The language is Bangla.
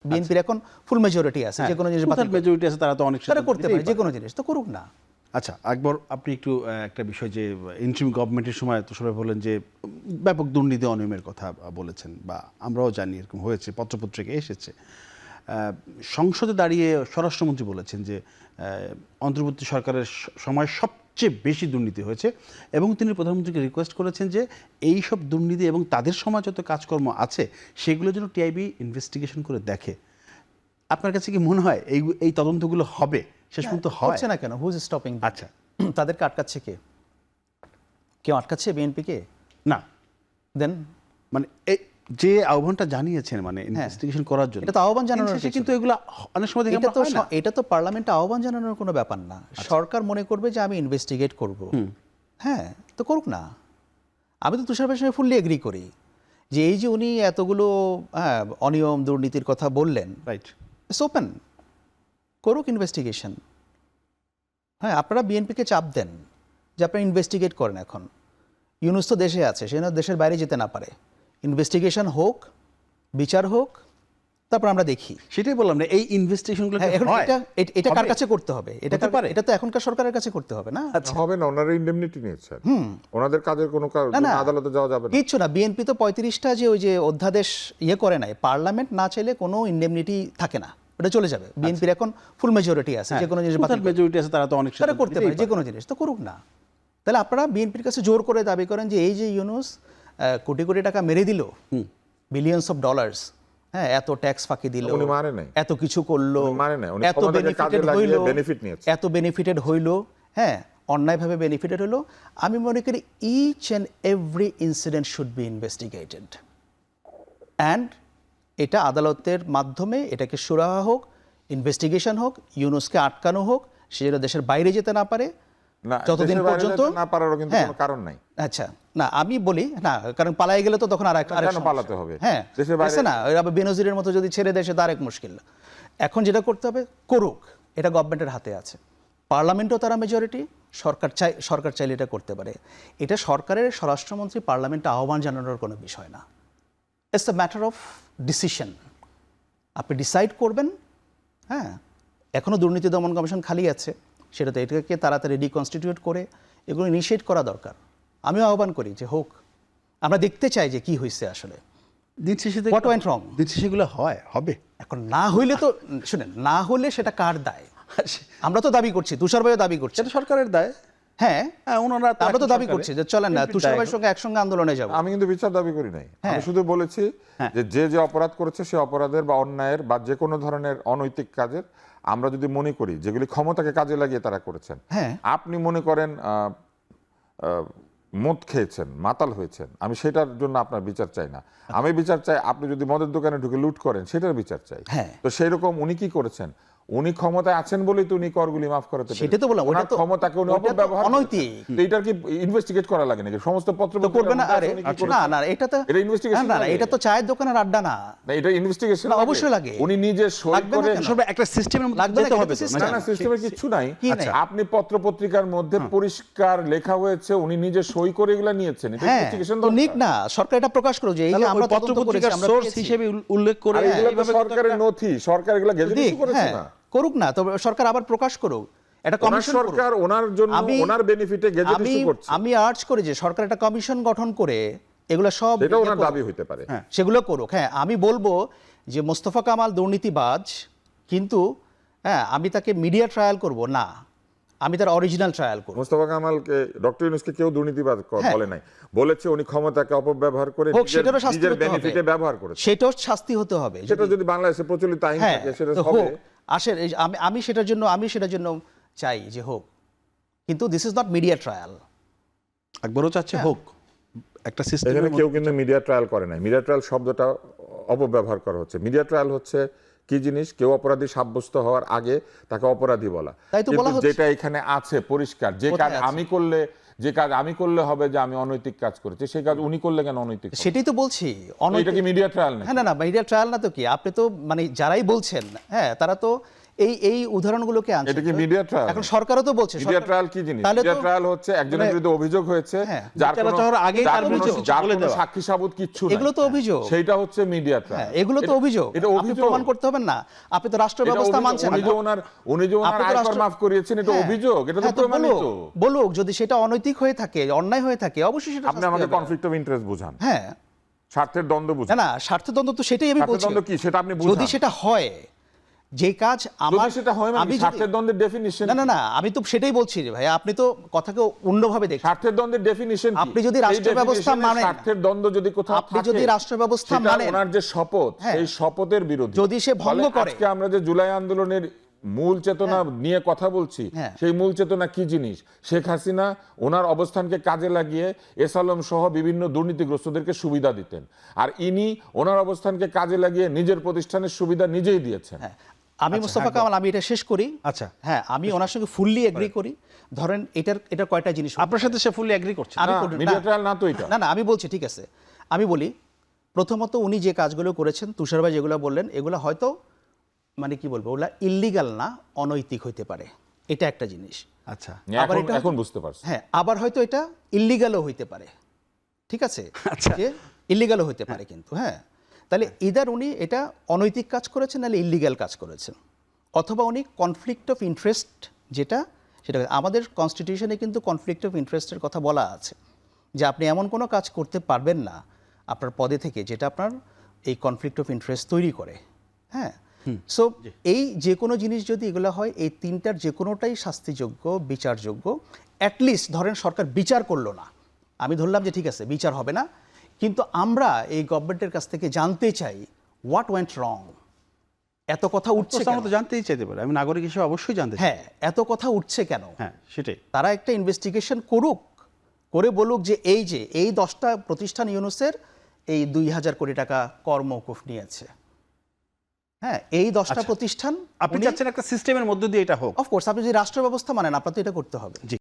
বিএনপির এখন ফুল মেজরিটি আছে, যে কোনো জিনিস মেজরিটি আছে, তারা তো অনেক তারা করতে পারে, যে কোনো জিনিস তো করুক না। আচ্ছা, একবার আপনি একটু একটা বিষয় যে ইন্টারিম গভর্নমেন্টের সময় তো সবাই বলেন যে ব্যাপক দুর্নীতি অনিয়মের কথা বলেছেন, বা আমরাও জানি এরকম হয়েছে, পত্রপত্রিকায় এসেছে। সংসদে দাঁড়িয়ে স্বরাষ্ট্রমন্ত্রী বলেছেন যে অন্তর্বর্তী সরকারের সময় সবচেয়ে বেশি দুর্নীতি হয়েছে, এবং তিনি প্রধানমন্ত্রীকে রিকোয়েস্ট করেছেন যে এই সব দুর্নীতি এবং তাদের সময় যত কাজকর্ম আছে সেগুলো যেন টিআইবি ইনভেস্টিগেশন করে দেখে। আপনার কাছে কি মনে হয় এই তদন্তগুলো হবে? শেষ পর্যন্ত হচ্ছে না কেন? Who's stopping? আচ্ছা, তাদেরকে আটকাচ্ছে কে? কেউ আটকাচ্ছে বিএনপিকে? না, দেন মানে যে আহ্বানটা জানিয়েছেন মানে ইনভেস্টিগেশন করার জন্য, এটা তো আহ্বান জানানোর, কিন্তু এগুলো অনেক সময় দেখি এটা তো পার্লামেন্টে আহ্বান জানানোর কোনো ব্যাপার না। সরকার মনে করবে যে আমি ইনভেস্টিগেট করব, হ্যাঁ তো করুক না। আমি তো তুষার ভাইয়ের সঙ্গে ফুললি এগ্রি করি যে এই যে উনি এতগুলো অনিয়ম দুর্নীতির কথা বললেন, রাইট, ইটস ওপেন, করুক ইনভেস্টিগেশন। হ্যাঁ, আপনারা বিএনপিকে চাপ দেন যে আপনারা ইনভেস্টিগেট করেন। এখন ইউনুস তো দেশে আছে, সে না দেশের বাইরে যেতে না পারে। ইনভেস্টিগেশন হোক, বিচার হোক, তারপর আমরা দেখি। সেটাই বললাম না, এই ইনভেস্টিগেশনগুলো এটা কার কাছে করতে হবে? এটা তো এখনকার সরকারের কাছে করতে হবে না? হবে না, ওনারা ইন্ডেমনিটি নিয়েছেন, ওনাদের কাজের কোনো আদালতে যাওয়া যাবে না, কিচ্ছু না। বিএনপি তো 35টা যে ওই যে অধ্যাদেশ করে নাই, পার্লামেন্ট না চাইলে কোনো ইন্ডেমনিটি থাকে না, ওটা চলে যাবে। বিএনপির এখন ফুল মেজরিটি আছে, যে কোনো জিনিস মেজরিটি আছে, তারা তো অনেক তারা করতে পারে, যে কোনো জিনিস তো করুক না। তাহলে আপনারা বিএনপির কাছে জোর করে দাবি করেন যে এই যে ইউনুস কোটি কোটি টাকা মেরে দিল, বিলিয়নস অফ ডলার্স, হ্যাঁ, এত ট্যাক্স ফাঁকি দিল, এত কিছু করলো, এত বেনিফিটেড হইল, এত বেনিফিটেড হইল, হ্যাঁ, অন্যায়ভাবে বেনিফিটেড হলো। আমি মনে করি each and every incident should be investigated, and এটা আদালতের মাধ্যমে এটাকে সুরাহা হোক, ইনভেস্টিগেশন হোক, ইউনুসকে আটকানো হোক, সে যেন দেশের বাইরে যেতে না পারে যতদিন পর্যন্ত না পারারও কিন্তু কোনো কারণ নাই। আচ্ছা, না আমি বলি না, কারণ পালাই গেলে তো তখন আর পালাতে হবে, হ্যাঁ, না বেনজিরের মতো যদি ছেড়ে দেয় সে তো আরেক মুশকিল। এখন যেটা করতে হবে করুক, এটা গভর্নমেন্টের হাতে আছে। পার্লামেন্টও তারা মেজরিটি, সরকার চাইলে এটা করতে পারে। এটা সরকারের স্বরাষ্ট্রমন্ত্রী পার্লামেন্টে আহ্বান জানানোর কোনো বিষয় না। It's a matter of decision. আপনি ডিসাইড করবেন। হ্যাঁ, এখনও দুর্নীতি দমন কমিশন খালি আছে, সেটা তো এটাকে তাড়াতাড়ি রিকনস্টিটিউট করে এগুলো ইনিশিয়েট করা দরকার। আমিও আহ্বান করি যে হোক, আমরা দেখতে চাই যে কি হয়েছে আসলে, হোয়াট ওয়েন্ট রং। সেগুলো হবে। এখন না হইলে তো শুনেন, না হলে সেটা কার দায়? আমরা তো দাবি করছি, তুষার ভাইও দাবি করছে, এটা সরকারের দায়। হ্যাঁ, আমরা তো দাবি করছি যে চলেন না তুষার ভাইয়ের সঙ্গে একসঙ্গে আন্দোলনে যাব। আমি কিন্তু বিচার দাবি করি নাই, আমি শুধু বলেছি যে যে অপরাধ করেছে সে অপরাধের বা অন্যায়ের বা যে কোনো ধরনের অনৈতিক কাজের আমরা যদি মনে করি যেগুলি ক্ষমতাকে কাজে লাগিয়ে তারা করেছেন, আপনি মনে করেন মদ খেয়েছেন, মাতাল হয়েছেন, আমি সেটার জন্য আপনার বিচার চাই না। আমি বিচার চাই আপনি যদি মদের দোকানে ঢুকে লুট করেন, সেটার বিচার চাই। তো সেই রকম উনি কি করেছেন? উনি ক্ষমতায় আছেন বলেই তো উনি করগুলি মাফ করাতে পারেন। সেটা তো বললাম, ওটা তো ক্ষমতাকে উনি অপব্যবহার অনৈতিক। এটার কি ইনভেস্টিগেট করা লাগে নাকি? সমস্ত পত্র করবে না? আরে না না, এটা তো এটা ইনভেস্টিগেশন না, এটা তো চায়ের দোকানের আড্ডা না, এটা ইনভেস্টিগেশন অবশ্যই লাগে। উনি নিজে সই করে একটা সিস্টেমের মধ্যে যেতে হবে। না না, সিস্টেমের কিছু নাই। আপনি পত্র পত্রিকার মধ্যে পরিষ্কার লেখা হয়েছে উনি নিজে সই করে এগুলা নিয়েছেন, এটা ইনভেস্টিগেশন তো নিক না, সরকার এটা প্রকাশ করো যে এই যে আমরা পত্র পত্রিকার সোর্স হিসেবে উল্লেখ করে, এইভাবে সরকারের নথি, সরকার এগুলা গেজেট ইস্যু করেছে না, করুক না, তবে সরকার আবার প্রকাশ করুক। এটা কমিশন, সরকার ওনার জন্য ওনার বেনিফিটে গেজেট ইস্যু করছে। আমি আর্জ করি যে সরকার একটা কমিশন গঠন করে এগুলো সব, এটা ওনার দাবি হতে পারে, সেগুলো করুক। হ্যাঁ, আমি বলবো যে মোস্তফা কামাল দুর্নীতিবাজ, কিন্তু হ্যাঁ আমি তাকে মিডিয়া ট্রায়াল করব না, আমি তার অরিজিনাল ট্রায়াল করব। মোস্তফা কামালকে, ডক্টর ইউনূসকে কেউ দুর্নীতিবাজ বলে নাই, বলেছে উনি ক্ষমতাকে অপব্যবহার করে নিজের বেনিফিটে ব্যবহার করেছে, সেটাও শাস্তি হতে হবে। সেটা যদি বাংলাদেশে প্রচলিত আইন থাকে সেটা হবে। আসলে আমি সেটার জন্য চাই যে হোক, কিন্তু this is not media trial. একবারও চাচ্ছে হোক একটা সিস্টেম। এখানে কেউ কিন্তু মিডিয়া ট্রায়াল করে নাই। মিডিয়া ট্রায়াল শব্দটা অপব্যবহার করা হচ্ছে। মিডিয়া ট্রায়াল হচ্ছে কি জিনিস? কেউ অপরাধী সাব্যস্ত হওয়ার আগে তাকে অপরাধী বলা, কিন্তু যেটা এখানে আছে পরিষ্কার, যে কাজ আমি করলে হবে যে আমি অনৈতিক কাজ করেছি, সেই কাজ উনি করলে কেন অনৈতিক? সেটাই তো বলছি, এটা কি মিডিয়া ট্রায়াল না? হ্যাঁ, না মিডিয়া ট্রায়াল না তো কি? আপনি তো মানে যারাই বলছেন, হ্যাঁ, তারা তো এই উদাহরণগুলোকে আনছেন। এটা কি মিডিয়া ট্রায়াল? এখন সরকারও তো বলছে মিডিয়া ট্রায়াল কি জিনিস? মিডিয়া ট্রায়াল হচ্ছে একজনের বিরুদ্ধে অভিযোগ হয়েছে, যার কোনো সাক্ষী সাবুত কিচ্ছু নাই, এগুলো তো অভিযোগ, সেইটা হচ্ছে মিডিয়া ট্রায়াল। এগুলো তো অভিযোগ, আপনি প্রমাণ করতে হবেন না, আপনি তো রাষ্ট্র ব্যবস্থা মানছেন না। উনি যে ওনার আয়কর মাফ করিয়েছেন, এটা অভিযোগ, এটা তো প্রমাণিত। বলুক, যদি সেটা অনৈতিক হয়ে থাকে, অন্যায় হয়ে থাকে, অবশ্যই সেটা আপনি আমাকে কনফ্লিক্ট অফ ইন্টারেস্ট বুঝান। হ্যাঁ, স্বার্থের দ্বন্দ্ব বুঝান। না, স্বার্থের দ্বন্দ্ব তো সেটাই আমি বলছি। দ্বন্দ্ব কি সেটা আপনি বুঝান। যদি সেটা হয়, যে কাজ আমার, সেটা হয় মানে স্বার্থের দ্বন্দ্বের ডেফিনিশন। না, আমি তো সেটাই বলছি রে ভাই, আপনি তো কথাকে অন্যভাবে দেখছেন। স্বার্থের দ্বন্দ্বের ডেফিনিশন কি? আপনি যদি রাষ্ট্র ব্যবস্থা মানেন, স্বার্থের দ্বন্দ্ব যদি কোথাও থাকে, আপনি যদি রাষ্ট্র ব্যবস্থা মানেন, ওনার যে শপথ, সেই শপথের বিরুদ্ধে যদি সে ভঙ্গ করে। আজকে আমরা যে জুলাই আন্দোলনের মূল চেতনা নিয়ে কথা বলছি, সেই মূল চেতনা কি জিনিস? শেখ হাসিনা ওনার অবস্থানকে কাজে লাগিয়ে এস আলম সহ বিভিন্ন দুর্নীতিগ্রস্তদেরকে সুবিধা দিতেন, আর ইনি ওনার অবস্থানকে কাজে লাগিয়ে নিজের প্রতিষ্ঠানের সুবিধা নিজেই দিয়েছেন। আমি মোস্তফা কামাল, আমি এটা শেষ করি। আচ্ছা, হ্যাঁ, আমি ওনার সঙ্গে ফুললি এগ্রি করি। ধরেন এটা কয়টা জিনিস, আপনার সাথে সে ফুললি এগ্রি করছে। মিডিয়া ট্রায়াল না তো এটা। না, আমি বলছি ঠিক আছে, আমি বলি প্রথমত উনি যে কাজগুলো করেছেন, তুষার ভাই যেগুলো বললেন, এগুলো হয়তো মানে কি বলবো, ওগুলা ইল্লিগাল না, অনৈতিক হইতে পারে, এটা একটা জিনিস। আচ্ছা, এখন বুঝতে পারছি। হ্যাঁ, আবার হয়তো এটা ইল্লিগালও হইতে পারে, ঠিক আছে, যে ইল্লিগালও হইতে পারে, কিন্তু হ্যাঁ, তাহলে ইদার উনি এটা অনৈতিক কাজ করেছেন, নাহলে ইল্লিগাল কাজ করেছেন, অথবা উনি কনফ্লিক্ট অফ ইন্টারেস্ট সেটা আমাদের কনস্টিটিউশনে কিন্তু কনফ্লিক্ট অফ ইন্টারেস্টের কথা বলা আছে, যে আপনি এমন কোনো কাজ করতে পারবেন না আপনার পদে থেকে যেটা আপনার এই কনফ্লিক্ট অফ ইন্টারেস্ট তৈরি করে। হ্যাঁ, সো এই যে কোনো জিনিস যদি এগুলো হয়, এই তিনটার যে কোনোটাই শাস্তিযোগ্য, বিচারযোগ্য। অ্যাটলিস্ট ধরেন সরকার বিচার করলো না, আমি ধরলাম যে ঠিক আছে বিচার হবে না, কিন্তু আমরা এই গভর্নমেন্টের কাছ থেকে জানতে চাই হোয়াট ওয়েন্ট রং। এত কথা উঠছে কেন? তো জানতেই চাইতে পারে, আমি নাগরিক হিসেবে অবশ্যই জানতে চাই। হ্যাঁ, এত কথা উঠছে কেন? হ্যাঁ, সেটাই। তারা একটা ইনভেস্টিগেশন করুক, করে বলুক যে এই 10টা প্রতিষ্ঠান ইউনুসের এই 2000 কোটি টাকা কর মওকুফ নিয়েছে। হ্যাঁ, এই 10টা প্রতিষ্ঠান আপনি চাচ্ছেন একটা সিস্টেমের মধ্য দিয়ে এটা হোক। অফকোর্স, আপনি যদি রাষ্ট্র ব্যবস্থা মানেন, আপনার তো এটা করতে হবে। জি।